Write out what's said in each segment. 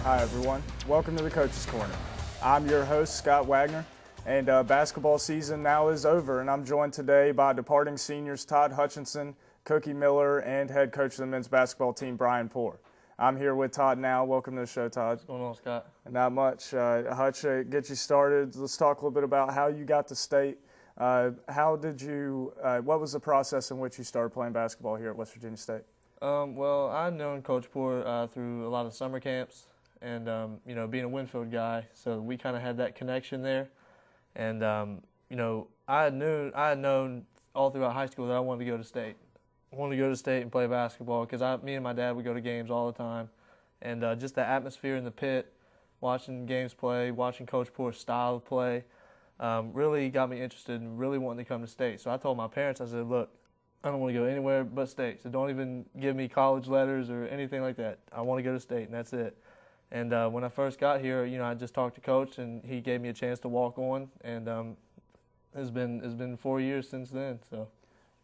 Hi everyone, welcome to the Coach's Corner. I'm your host, Scott Wagner, and basketball season now is over, and I'm joined today by departing seniors Todd Hutchinson, Cookie Miller, and head coach of the men's basketball team, Brian Poore. I'm here with Todd now. Welcome to the show, Todd. What's going on, Scott? Not much. Hutch, get you started. Let's talk a little bit about how you got to state. What was the process in which you started playing basketball here at West Virginia State? Well, I've known Coach Poore through a lot of summer camps and, being a Winfield guy, so we kind of had that connection there. And, I had known all throughout high school that I wanted to go to state. I wanted to go to state and play basketball because me and my dad would go to games all the time. And just the atmosphere in the pit, watching games play, watching Coach Poore's style of play, really got me interested in really wanting to come to state. So I told my parents, I said, look, I don't want to go anywhere but state. So don't even give me college letters or anything like that. I want to go to state, and that's it. And when I first got here, I just talked to Coach, and he gave me a chance to walk on. And it's been 4 years since then. So.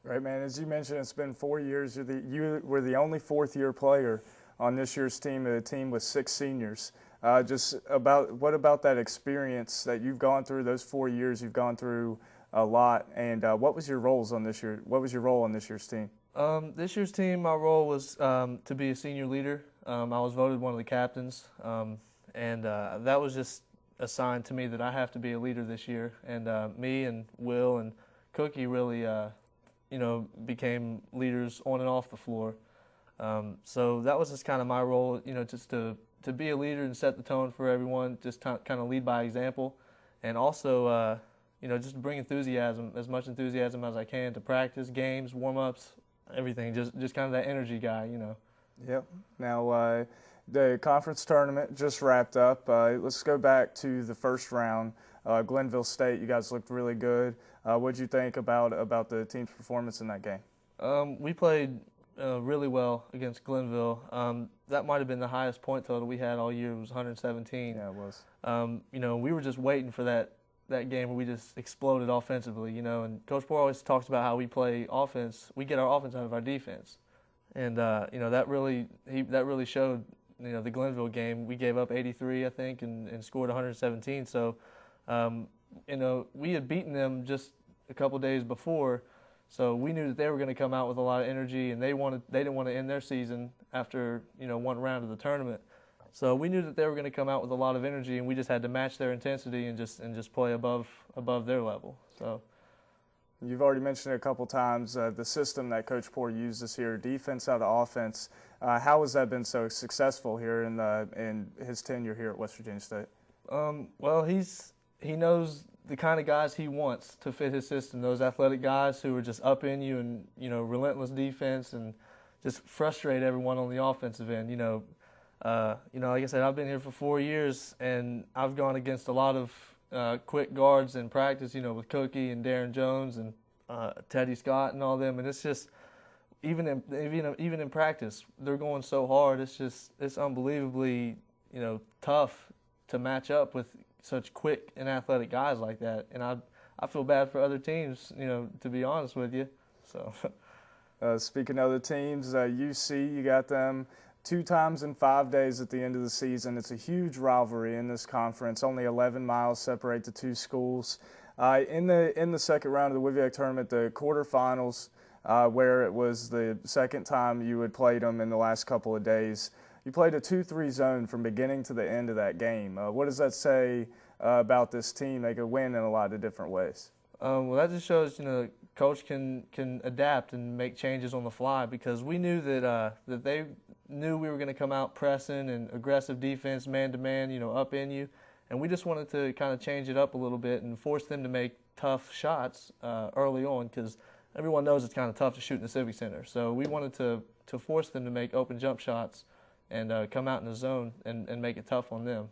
Right, man. As you mentioned, it's been 4 years. You were the only fourth-year player on this year's team, a team with 6 seniors. What about that experience that you've gone through? Those 4 years, you've gone through a lot. And what was your roles on this year? What was your role on this year's team? This year's team, my role was to be a senior leader. I was voted one of the captains, and that was just assigned to me that I have to be a leader this year. And me and Will and Cookie really, became leaders on and off the floor. So that was just kind of my role, just to be a leader and set the tone for everyone, just kind of lead by example, and also, just bring enthusiasm, as much enthusiasm as I can to practice, games, warm-ups, everything, just kind of that energy guy, Yep. Now, the conference tournament just wrapped up. Let's go back to the first round. Glenville State, you guys looked really good. What did you think about the team's performance in that game? We played really well against Glenville. That might have been the highest point total we had all year. It was 117. Yeah, it was. We were just waiting for that game where we just exploded offensively, and Coach Poore always talks about how we play offense. We get our offense out of our defense. And, that really showed, the Glenville game. We gave up 83, I think, and scored 117. So, we had beaten them just a couple days before, so we knew that they were going to come out with a lot of energy, and they didn't want to end their season after, one round of the tournament. So we knew that they were going to come out with a lot of energy, and we just had to match their intensity and just play above their level. So. You've already mentioned it a couple times, the system that Coach Poore used this year, defense out of offense. How has that been so successful here in his tenure here at West Virginia State? Well, he knows the kind of guys he wants to fit his system, those athletic guys who are just up in you and, relentless defense and just frustrate everyone on the offensive end. Like I said, I've been here for 4 years, and I've gone against a lot of quick guards in practice, with Cookie and Darren Jones and Teddy Scott and all them, and it's just even in practice they're going so hard. It's unbelievably tough to match up with such quick and athletic guys like that, and I feel bad for other teams, to be honest with you. So speaking of other teams, UC, you got them 2 times in 5 days at the end of the season. It's a huge rivalry in this conference. Only 11 miles separate the 2 schools. In the second round of the WVSU tournament, the quarterfinals, where it was the second time you had played them in the last couple of days, you played a 2-3 zone from beginning to the end of that game. What does that say about this team? They could win in a lot of different ways. Well, that just shows, Coach can adapt and make changes on the fly, because we knew that they knew we were going to come out pressing and aggressive defense, man-to-man, up in you. And we just wanted to kind of change it up a little bit and force them to make tough shots early on, because everyone knows it's kind of tough to shoot in the Civic Center. So we wanted to force them to make open jump shots and come out in the zone and make it tough on them.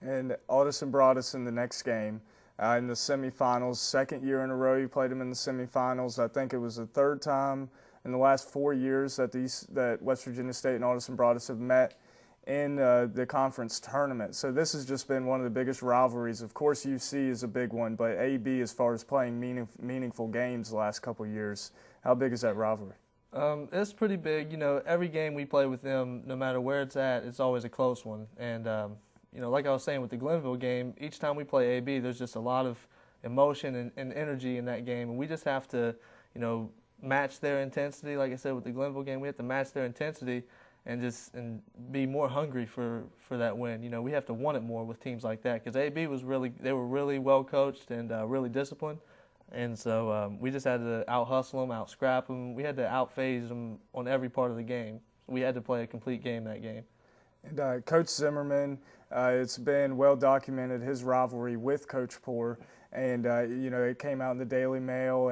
And Addison brought us in the next game. In the semifinals, second year in a row you played them in the semifinals. I think it was the third time in the last 4 years that West Virginia State and Addison Broadus have met in the conference tournament. So this has just been one of the biggest rivalries. Of course, UC is a big one, but AB, as far as playing meaningful games the last couple of years, how big is that rivalry? It's pretty big. You know, every game we play with them, no matter where it's at, it's always a close one. And, you know, like I was saying with the Glenville game, each time we play AB, there's just a lot of emotion and energy in that game. And we just have to, you know, match their intensity. Like I said, with the Glenville game, we have to match their intensity and be more hungry for that win. You know, we have to want it more with teams like that because AB they were really well coached and really disciplined. And so we just had to out-hustle them, out-scrap them. We had to out-phase them on every part of the game. We had to play a complete game that game. And Coach Zimmerman, it's been well documented, his rivalry with Coach Poore. And, you know, it came out in the Daily Mail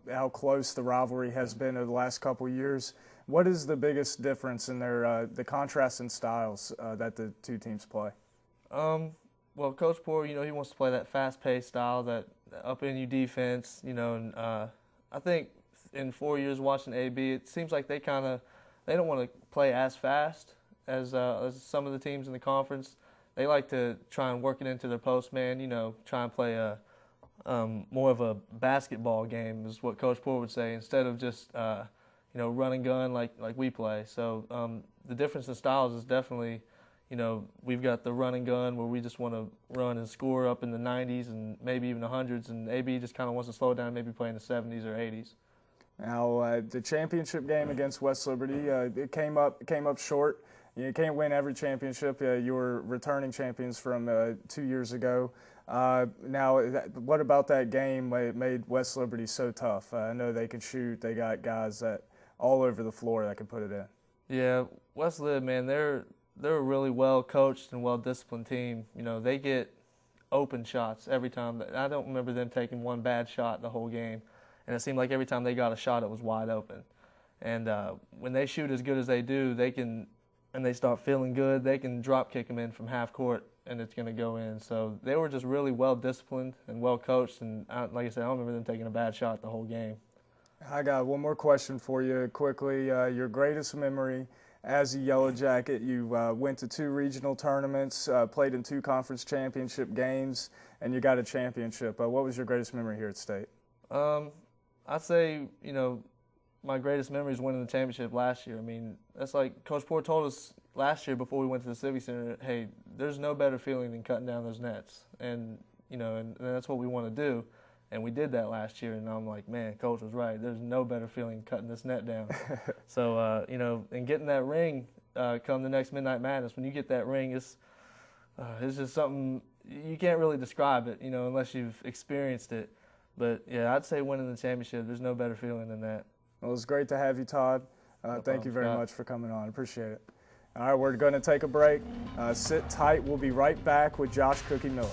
how close the rivalry has been over the last couple of years. What is the biggest difference in the contrast in styles that the two teams play? Well, Coach Poore, you know, he wants to play that fast-paced style, that up-in-you defense, you know, and I think in 4 years watching AB, it seems like they don't want to play as fast as some of the teams in the conference. They like to try and work it into their post man, you know, try and play more of a basketball game is what Coach Poore would say, instead of just, you know, run and gun like we play. So the difference in styles is definitely, you know, we've got the run and gun where we just want to run and score up in the 90s and maybe even the 100s, and AB just kind of wants to slow down, maybe play in the 70s or 80s. Now, the championship game against West Liberty, it came up short. You can't win every championship. You were returning champions from 2 years ago. Now, what about that game made West Liberty so tough? I know they can shoot. They got guys all over the floor that can put it in. Yeah, West Lib, man, they're a really well-coached and well-disciplined team. You know, they get open shots every time. I don't remember them taking one bad shot the whole game. And it seemed like every time they got a shot, it was wide open. And when they shoot as good as they do, and they start feeling good, they can drop kick them in from half court, and it's going to go in. So they were just really well-disciplined and well-coached. And like I said, I don't remember them taking a bad shot the whole game. I got one more question for you quickly. Your greatest memory as a Yellow Jacket. You went to 2 regional tournaments, played in 2 conference championship games, and you got a championship. What was your greatest memory here at State? I'd say, you know, my greatest memory is winning the championship last year. I mean, that's like Coach Poore told us last year before we went to the Civic Center, hey, there's no better feeling than cutting down those nets. And, you know, and that's what we want to do. And we did that last year, and I'm like, man, Coach was right. There's no better feeling cutting this net down. So, you know, and getting that ring come the next Midnight Madness, when you get that ring, it's just something, you can't really describe it, you know, unless you've experienced it. But, yeah, I'd say winning the championship, there's no better feeling than that. Well, it was great to have you, Todd. Thank you very much for coming on. Appreciate it. All right, we're going to take a break. Sit tight. We'll be right back with Josh Cookie Miller.